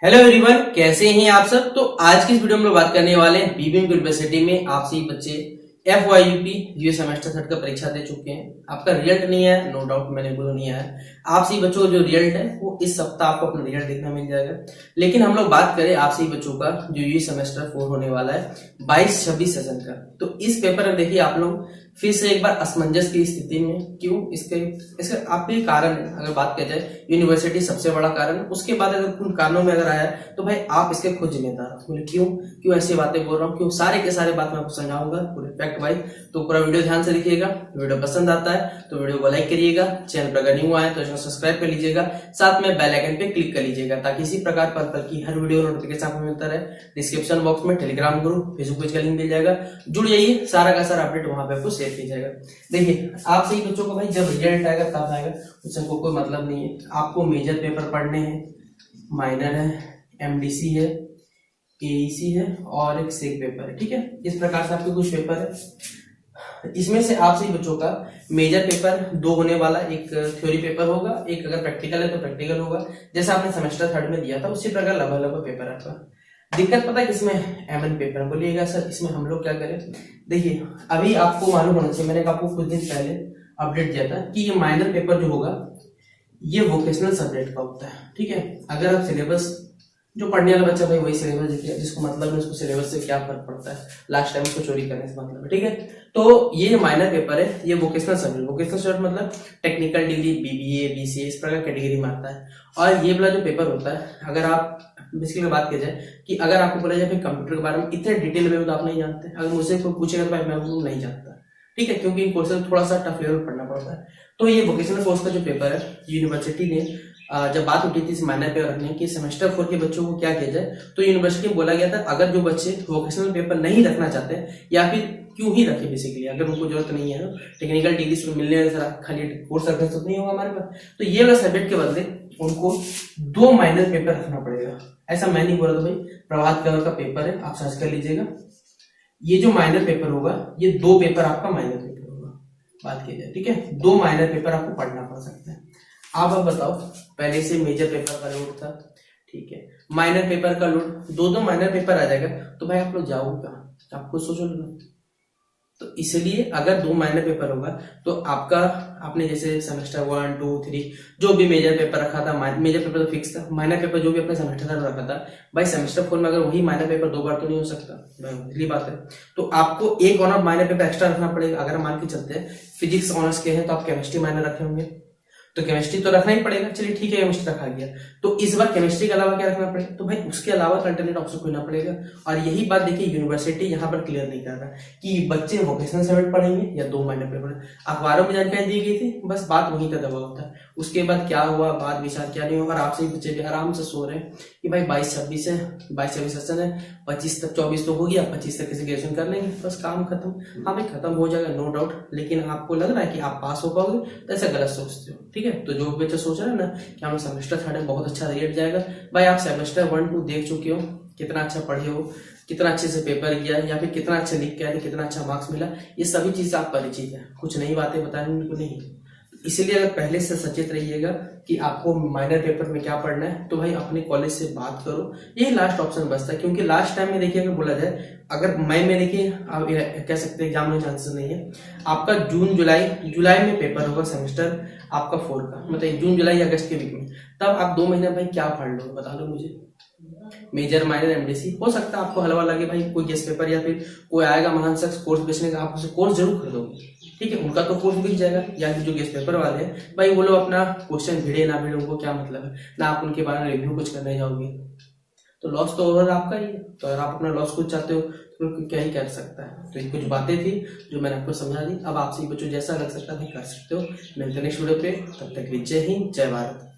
Hello everyone, कैसे हैं आप सब। तो आज की इस वीडियो में हम लोग बात करने वाले हैं बीबीएम यूनिवर्सिटी में आप सभी बच्चे FYUP ये सेमेस्टर थर्ड का परीक्षा दे चुके हैं। आपका रिजल्ट नहीं है, नो डाउट, मैंने बोला नहीं आया। आप सभी बच्चों का जो रिजल्ट है वो इस सप्ताह आपको अपना रिजल्ट देखना मिल जाएगा। लेकिन हम लोग बात करें आप सभी बच्चों का जो ये सेमेस्टर 4 होने वाला है 22-26 सेशन का, तो इस पेपर में देखिए आप लोग फिर से एक बार असमंजस की स्थिति में। क्यों? इसके आपके कारण है। अगर बात किया जाए यूनिवर्सिटी सबसे बड़ा कारण, उसके बाद अगर उन कारणों में अगर आया तो भाई आप इसके खुद जिम्मेदार। बोले क्यों ऐसी बातें बोल रहा हूँ, क्यों सारे के सारे बात मैं आपको समझाऊंगा पूरे फैक्ट वाइज। तो पूरा वीडियो ध्यान से देखिएगा। वीडियो पसंद आता है तो वीडियो को लाइक करिएगा, चैनल पर अगर न्यू आए तो चैनल सब्सक्राइब कर लीजिएगा, साथ में बेल आइकन पे क्लिक कर लीजिएगा ताकि इसी प्रकार पर की हर वीडियो नोटिफिकेशन आपको मिलता रहे। डिस्क्रिप्शन बॉक्स में टेलीग्राम ग्रुप, फेसबुक पेज का लिंक मिल जाएगा, जुड़ जाइए, सारा का सारा अपडेट वहां पे आपको शेयर किया जाएगा। देखिए आप सही बच्चों को भाई जब रिजल्ट आएगा तब आएगा, उससे हमको कोई मतलब नहीं है। आपको मेजर पेपर पढ़ने हैं, माइनर है, MDC है, AEC है और एक सेक पेपर है। ठीक है, इस प्रकार से आपके कुछ पेपर है। इसमें से आप सही बच्चों का मेजर पेपर 2 होने वाला, एक थ्योरी पेपर होगा, एक अगर प्रैक्टिकल है तो प्रैक्टिकल होगा, जैसा आपने सेमेस्टर थर्ड में दिया था उसी प्रकार लगभग पेपर है आपका। दिक्कत पता है किसमें? MN paper. बोलिएगा सर इसमें हम लोग क्या करें? देखिए अभी आपको मालूम होना चाहिए, मैंने आपको कुछ दिन पहले अपडेट दिया था कि ये माइनर पेपर जो होगा ये वोकेशनल सब्जेक्ट का होता है। ठीक है, अगर आप सिलेबस जो पढ़ने वाला बच्चा भाई वही सिलेबस देखिए, जिसको मतलब है उसको सिलेबस से क्या फर्क पड़ता है, लास्ट टाइम उसको चोरी करने से मतलब है। ठीक है, तो ये जो माइनर पेपर है ये वोकेशनल सब्जेक्ट मतलब टेक्निकल डिग्री, BBA, BCA इस प्रकार कैटेगरी में आता है। और ये वाला जो पेपर होता है, अगर आप बेसिकली बात की जाए कि अगर आपको बोला जाए कंप्यूटर के बारे में इतने डिटेल में तो आप नहीं जानते, अगर मुझसे कोई पूछेगा तो भाई मैं वो नहीं जानता। ठीक है, क्योंकि इन कोर्सेज थोड़ा सा टफ लेवल पढ़ना पड़ता है। तो ये वोकेशनल कोर्स का जो पेपर है यूनिवर्सिटी ने जब बात उठी थी इस माइनर पेपर रखने की सेमेस्टर 4 के बच्चों को क्या किया जाए, तो यूनिवर्सिटी में बोला गया था अगर जो बच्चे वोकेशनल पेपर नहीं रखना चाहते या फिर क्यों ही रखे, बेसिकली अगर उनको जरूरत नहीं है टेक्निकल डिग्री से मिलने खाली कोर्स रखने से तो नहीं होगा हमारे पास, तो ये वाला सब्जेक्ट के बदले उनको 2 माइनर पेपर रखना पड़ेगा। ऐसा मैं नहीं बोल रहा था भाई, प्रभात कवर का पेपर है, आप सर्च कर लीजिएगा। ये जो माइनर पेपर होगा ये 2 पेपर आपका माइनर पेपर होगा, बात की जाए। ठीक है, 2 माइनर पेपर आपको पढ़ना पड़ सकता है। आप बताओ, पहले से मेजर पेपर का लोड था, ठीक है, माइनर पेपर का लोड, 2 माइनर पेपर आ जाएगा, तो भाई आप लोग जाओगे कहाँ? आप खुद सोचो ना। तो इसलिए अगर 2 माइनर पेपर होगा तो आपका आपने जैसे सेमेस्टर 1, 2, 3 जो भी मेजर पेपर रखा था, मेजर पेपर तो फिक्स था, माइनर पेपर जो भी अपने सेमेस्टर थर्ड रखा था, भाई सेमेस्टर 4 में अगर वही माइनर पेपर 2 बार तो नहीं हो सकता, भाई बात है। तो आपको एक ऑनर माइनर पेपर एक्स्ट्रा रखना पड़ेगा। अगर मान के चलते हैं फिजिक्स ऑनर्स के हैं तो आप केमिस्ट्री माइनर रखे होंगे, तो केमिस्ट्री तो रखना ही पड़ेगा। चलिए ठीक है, केमिस्ट्री रखा गया, तो इस बार केमिस्ट्री के अलावा क्या रखना पड़ेगा? तो भाई उसके अलावा अल्टरनेट ऑप्शन खोजना पड़ेगा। और यही बात देखिए यूनिवर्सिटी यहाँ पर क्लियर नहीं कर रहा कि बच्चे वोकेशनल सब्जेक्ट पढ़ेंगे या 2 महीने पेपर। अखबारों में जानकारी दी गई थी, बस बात वहीं का दबा होता है। उसके बाद क्या हुआ, बात विचार क्या नहीं हुआ, और आपसे बच्चे भी आराम से सो रहे हैं कि भाई 22-26 है, 22-26 सेशन है, 25 तक 24 तो हो गया, 25 तक किसी ग्रेजुएशन कर लेंगे, बस काम खत्म। हाँ भाई खत्म हो जाएगा, नो डाउट, लेकिन आपको लग रहा है कि आप पास हो पाओगे तो ऐसा गलत सोचते हो। ठीक है, तो जो बच्चा सोच रहा है ना कि हम सेमेस्टर थर्ड में बहुत अच्छा रिजल्ट जाएगा, भाई आप सेमेस्टर 1, 2 देख चुके हो, कितना अच्छा पढ़े हो, कितना अच्छे से पेपर किया या फिर कितना अच्छा लिख के आए, कितना अच्छा मार्क्स मिला, ये सभी चीजें आप परिचित है, कुछ नई बातें बताने को नहीं। इसलिए अगर पहले से सचेत रहिएगा कि आपको माइनर पेपर में क्या पढ़ना है, तो भाई अपने कॉलेज से बात करो, यही लास्ट ऑप्शन बचता है। क्योंकि लास्ट टाइम में देखिए अगर बोला जाए, अगर मई में देखिए आप कह सकते हैं एग्जाम में चांसेस नहीं है, आपका जून जुलाई में पेपर होगा सेमेस्टर आपका 4 का, मतलब जून जुलाई अगस्त के वीक में, तब आप 2 महीने भाई क्या पढ़ लो बता दो मुझे। मेजर माइनर MDC हो सकता है आपको हलवा लगे, भाई कोई गेस्ट पेपर या फिर कोई आएगा महान शख्स कोर्स बेचने का, आप उसे कोर्स जरूर खरीदोगे। ठीक है, उनका तो कोर्स बिक जाएगा, या फिर जो गेस्ट पेपर वाले हैं भाई वो लोग अपना क्वेश्चन भिड़े ना भिड़े उनको क्या मतलब है, ना आप उनके बारे में रिव्यू कुछ करने जाओगे, तो लॉस तो ओवरऑल आपका ही है। तो अगर आप अपना लॉस कुछ चाहते हो तो क्या ही कर सकता है। तो ये कुछ बातें थी जो मैंने आपको समझा दी। अब आपसे बच्चों जैसा लग सकता है कर सकते हो। मिलते हैं नेक्स्ट वीडियो पे, तब तक जय हिंद, जय भारत।